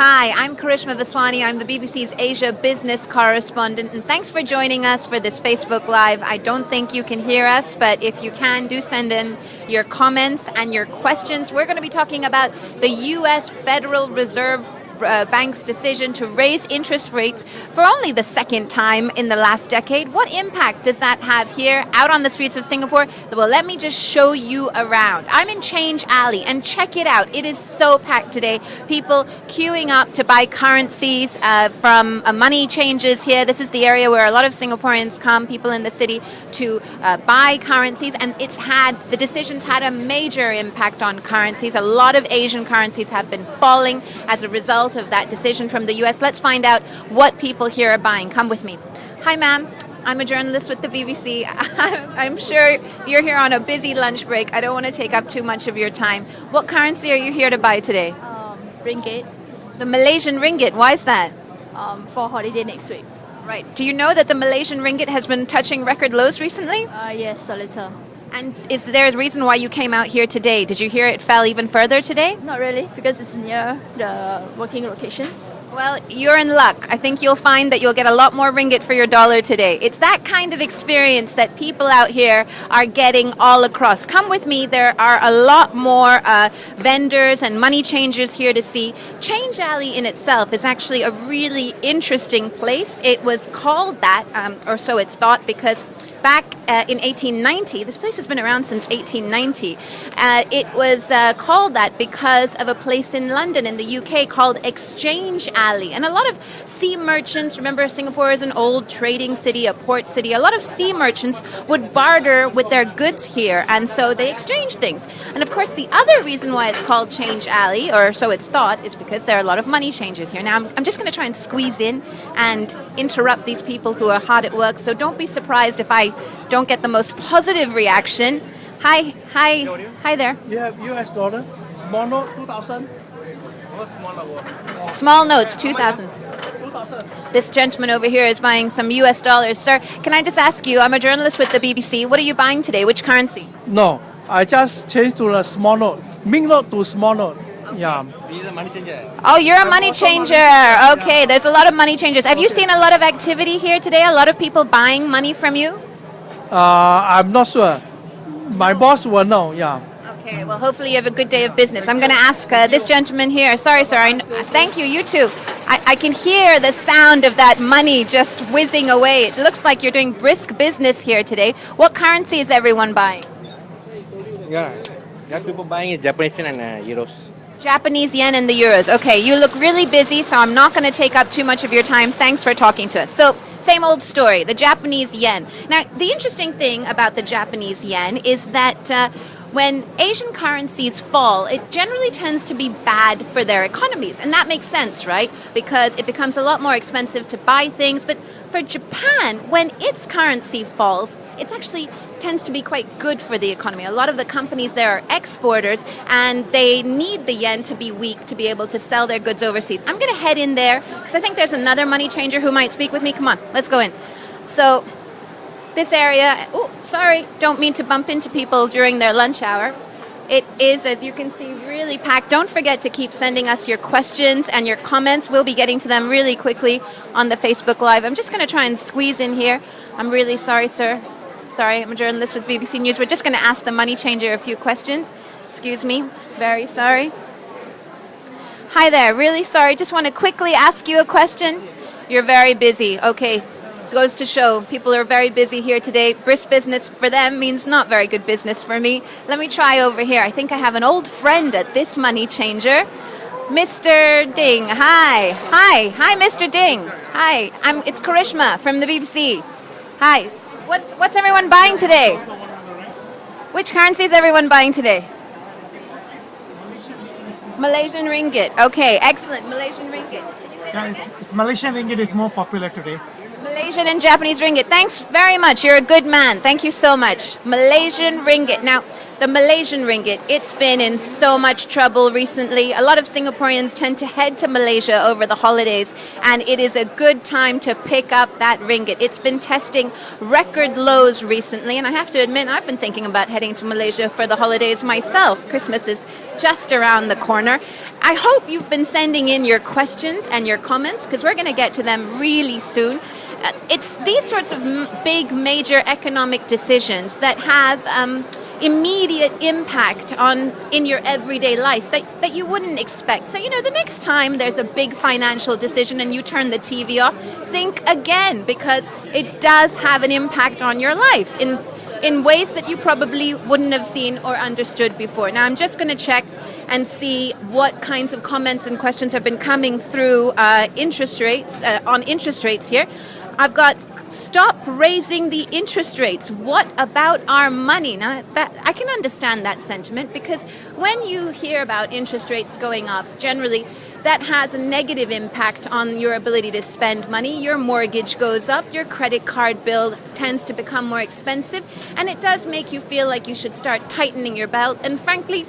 Hi, I'm Karishma Vaswani. I'm the BBC's Asia business correspondent, and thanks for joining us for this Facebook Live. I don't think you can hear us, but if you can, do send in your comments and your questions. We're going to be talking about the U.S. Federal Reserve Bank's decision to raise interest rates for only the second time in the last decade. What impact does that have here out on the streets of Singapore? Well, let me just show you around. I'm in Change Alley, and check it out. It is so packed today. People queuing up to buy currencies from money changes here. This is the area where a lot of Singaporeans come, people in the city, to buy currencies, and the decisions had a major impact on currencies. A lot of Asian currencies have been falling as a result of that decision from the US. Let's find out what people here are buying. Come with me. Hi, ma'am. I'm a journalist with the BBC. I'm sure you're here on a busy lunch break. I don't want to take up too much of your time. What currency are you here to buy today? Ringgit. The Malaysian ringgit. Why is that? For holiday next week. Right. Do you know that the Malaysian ringgit has been touching record lows recently? Yes, a little. And is there a reason why you came out here today? Did you hear it fell even further today? Not really, because it's near the working locations. Well, you're in luck. I think you'll find that you'll get a lot more ringgit for your dollar today. It's that kind of experience that people out here are getting all across. Come with me. There are a lot more vendors and money changers here to see. Change Alley in itself is actually a really interesting place. It was called that, or so it's thought, because back in 1890, this place has been around since 1890. It was called that because of a place in London in the UK called Exchange Alley. And a lot of sea merchants, remember Singapore is an old trading city, a port city, a lot of sea merchants would barter with their goods here, and so they exchanged things. And of course, the other reason why it's called Change Alley, or so it's thought, is because there are a lot of money changers here. Now, I'm just going to try and squeeze in and interrupt these people who are hard at work, so don't be surprised if I don't get the most positive reaction. Hi there. You have US dollar, small note 2000. Small notes, 2,000. This gentleman over here is buying some US dollars. Sir, can I just ask you, I'm a journalist with the BBC. What are you buying today? Which currency? No, I just changed to the small note, big note to small note. Yeah. Oh, you're a money changer. Okay, there's a lot of money changers. Have you seen a lot of activity here today? A lot of people buying money from you? I'm not sure. My boss will know, yeah. Okay, well, hopefully you have a good day of business. I'm going to ask this gentleman here. Sorry, sir. Thank you. You too. I can hear the sound of that money just whizzing away. It looks like you're doing brisk business here today. What currency is everyone buying? Yeah, people buying is Japanese yen and euros. Japanese yen and the euros. Okay, you look really busy, so I'm not going to take up too much of your time. Thanks for talking to us. So, same old story, the Japanese yen. Now, the interesting thing about the Japanese yen is that when Asian currencies fall, it generally tends to be bad for their economies. And that makes sense, right? Because it becomes a lot more expensive to buy things. But for Japan, when its currency falls, it actually tends to be quite good for the economy. A lot of the companies there are exporters, and they need the yen to be weak to be able to sell their goods overseas. I'm going to head in there because I think there's another money changer who might speak with me. Come on, let's go in. So this area, oh, sorry, don't mean to bump into people during their lunch hour. It is, as you can see, really packed. Don't forget to keep sending us your questions and your comments. We'll be getting to them really quickly on the Facebook Live. I'm just going to try and squeeze in here. I'm really sorry, sir. Sorry, I'm a journalist with BBC News. We're just going to ask the money changer a few questions. Excuse me. Very sorry. Hi there. Really sorry. Just want to quickly ask you a question. You're very busy. Okay. Goes to show people are very busy here today. Brisk business for them means not very good business for me. Let me try over here. I think I have an old friend at this money changer. Mr. Ding. Hi. Hi, Mr. Ding. Hi. It's Karishma from the BBC. Hi. What's everyone buying today? Which currency is everyone buying today? Malaysian ringgit. Okay, excellent. Malaysian ringgit. Did you say that again? It's Malaysian ringgit is more popular today. Malaysian and Japanese ringgit. Thanks very much. You're a good man. Thank you so much. Malaysian ringgit. Now, the Malaysian ringgit, it's been in so much trouble recently. A lot of Singaporeans tend to head to Malaysia over the holidays, and it is a good time to pick up that ringgit. It's been testing record lows recently, and I have to admit, I've been thinking about heading to Malaysia for the holidays myself. Christmas is just around the corner. I hope you've been sending in your questions and your comments because we're going to get to them really soon. It's these sorts of big, major economic decisions that have immediate impact in your everyday life that you wouldn't expect. So, the next time there's a big financial decision and you turn the TV off, think again because it does have an impact on your life in ways that you probably wouldn't have seen or understood before. Now, I'm just going to check and see what kinds of comments and questions have been coming through interest rates here. I've got stop raising the interest rates. What about our money? Now, I can understand that sentiment because when you hear about interest rates going up, generally that has a negative impact on your ability to spend money. Your mortgage goes up, your credit card bill tends to become more expensive, and it does make you feel like you should start tightening your belt. And frankly,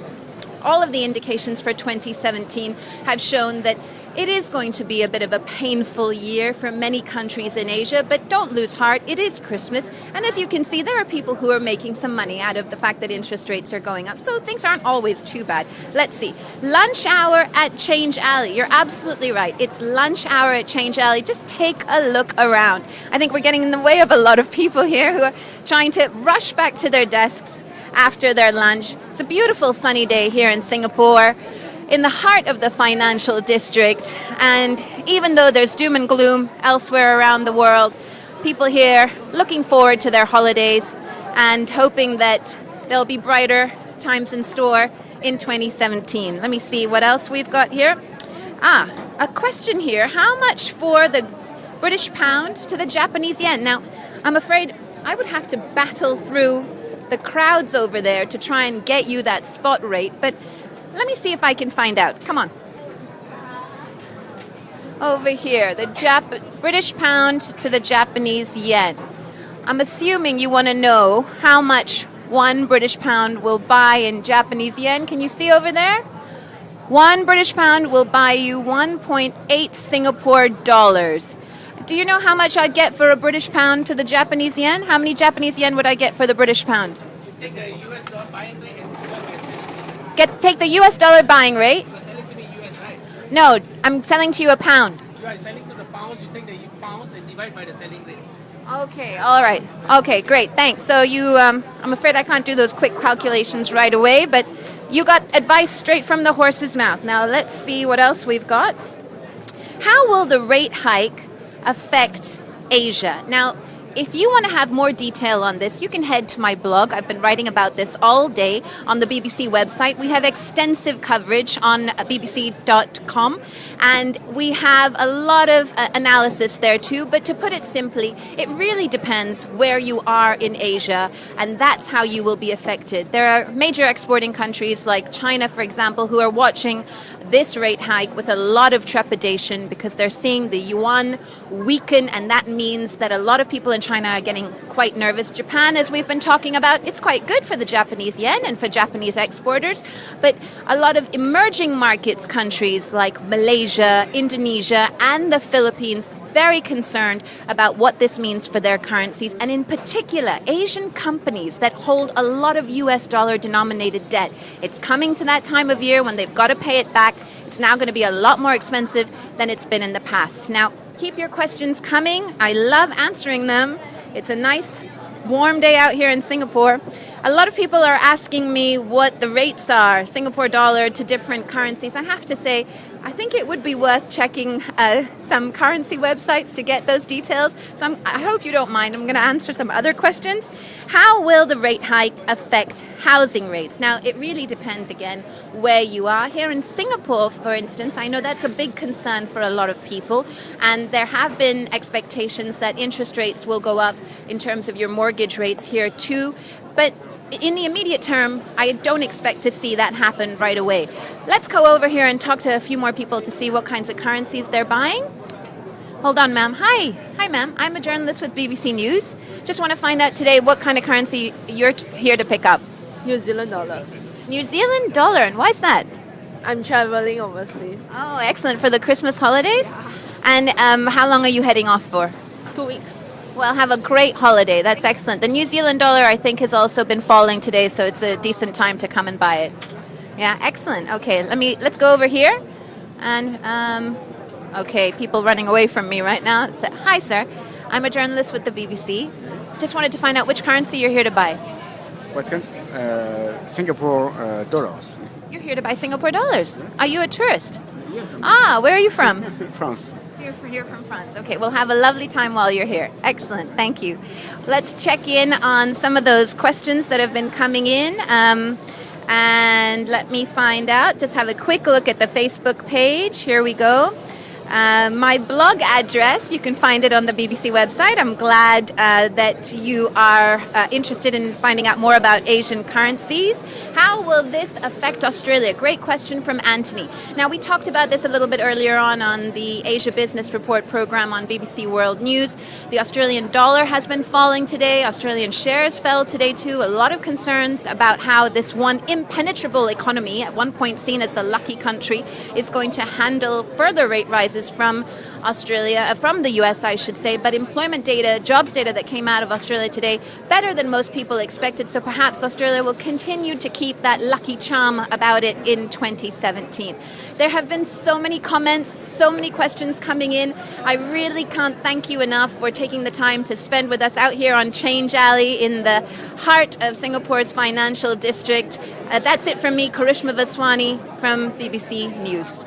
all of the indications for 2017 have shown that it is going to be a bit of a painful year for many countries in Asia, but don't lose heart. It is Christmas. And as you can see, there are people who are making some money out of the fact that interest rates are going up. So things aren't always too bad. Let's see. Lunch hour at Change Alley. You're absolutely right. It's lunch hour at Change Alley. Just take a look around. I think we're getting in the way of a lot of people here who are trying to rush back to their desks after their lunch. It's a beautiful sunny day here in Singapore, in the heart of the financial district, and even though there's doom and gloom elsewhere around the world, people here looking forward to their holidays and hoping that there'll be brighter times in store in 2017. Let me see what else we've got here. A question here. How much for the British pound to the Japanese yen? Now, I'm afraid I would have to battle through the crowds over there to try and get you that spot rate, but let me see if I can find out. Come on. Over here, the British pound to the Japanese yen. I'm assuming you want to know how much 1 British pound will buy in Japanese yen. Can you see over there? 1 British pound will buy you 1.8 Singapore dollars. Do you know how much I'd get for a British pound to the Japanese yen? How many Japanese yen would I get for the British pound? Take the US dollar buying rate and Take the US dollar buying rate. you are selling to me US, right? No, I'm selling to you a pound. You are selling to the pounds, you take the pounds and divide by the selling rate. Okay, all right. Okay, great, thanks. So you, I'm afraid I can't do those quick calculations right away, but you got advice straight from the horse's mouth. Now let's see what else we've got. How will the rate hike affect Asia? Now, if you want to have more detail on this, you can head to my blog. I've been writing about this all day on the BBC website. We have extensive coverage on bbc.com, and we have a lot of analysis there too. But to put it simply, it really depends where you are in Asia, and that's how you will be affected. There are major exporting countries like China, for example, who are watching this rate hike with a lot of trepidation because they're seeing the yuan weaken, and that means that a lot of people in China are getting quite nervous. Japan, as we've been talking about, it's quite good for the Japanese yen and for Japanese exporters, but a lot of emerging markets countries like Malaysia, Indonesia, and the Philippines very concerned about what this means for their currencies, and in particular, Asian companies that hold a lot of US dollar denominated debt. It's coming to that time of year when they've got to pay it back. It's now going to be a lot more expensive than it's been in the past. Now, keep your questions coming. I love answering them. It's a nice, warm day out here in Singapore. A lot of people are asking me what the rates are, Singapore dollar to different currencies. I have to say, I think it would be worth checking some currency websites to get those details. So I hope you don't mind. I'm going to answer some other questions. How will the rate hike affect housing rates? Now, it really depends, again, where you are. Here in Singapore, for instance, I know that's a big concern for a lot of people. And there have been expectations that interest rates will go up in terms of your mortgage rates here too. But in the immediate term, I don't expect to see that happen right away. Let's go over here and talk to a few more people to see what kinds of currencies they're buying. Hold on, ma'am. Hi, ma'am. I'm a journalist with BBC News. Just want to find out today what kind of currency you're here to pick up. New Zealand dollar. New Zealand dollar, and why is that? I'm traveling overseas. Oh, excellent. For the Christmas holidays? And how long are you heading off for? 2 weeks. Well, have a great holiday. That's excellent. The New Zealand dollar, I think, has also been falling today, so it's a decent time to come and buy it. Yeah, excellent. Okay, let's go over here. And okay, people running away from me right now. So, hi, sir. I'm a journalist with the BBC. Just wanted to find out which currency you're here to buy. What can Singapore dollars? You're here to buy Singapore dollars. Are you a tourist? Yes. Ah, where are you from? France. You're from France. Okay, we'll have a lovely time while you're here. Excellent, thank you. Let's check in on some of those questions that have been coming in. And let me find out. Just have a quick look at the Facebook page. Here we go. My blog address, you can find it on the BBC website. I'm glad that you are interested in finding out more about Asian currencies. How will this affect Australia? Great question from Anthony. Now, we talked about this a little bit earlier on the Asia Business Report program on BBC World News. The Australian dollar has been falling today. Australian shares fell today too. A lot of concerns about how this one impenetrable economy, at one point seen as the lucky country, is going to handle further rate rises from Australia, from the US, I should say. But employment data, jobs data that came out of Australia today, better than most people expected. So perhaps Australia will continue to keep that lucky charm about it in 2017. There have been so many comments, so many questions coming in. I really can't thank you enough for taking the time to spend with us out here on Change Alley in the heart of Singapore's financial district. That's it from me, Karishma Vaswani from BBC News.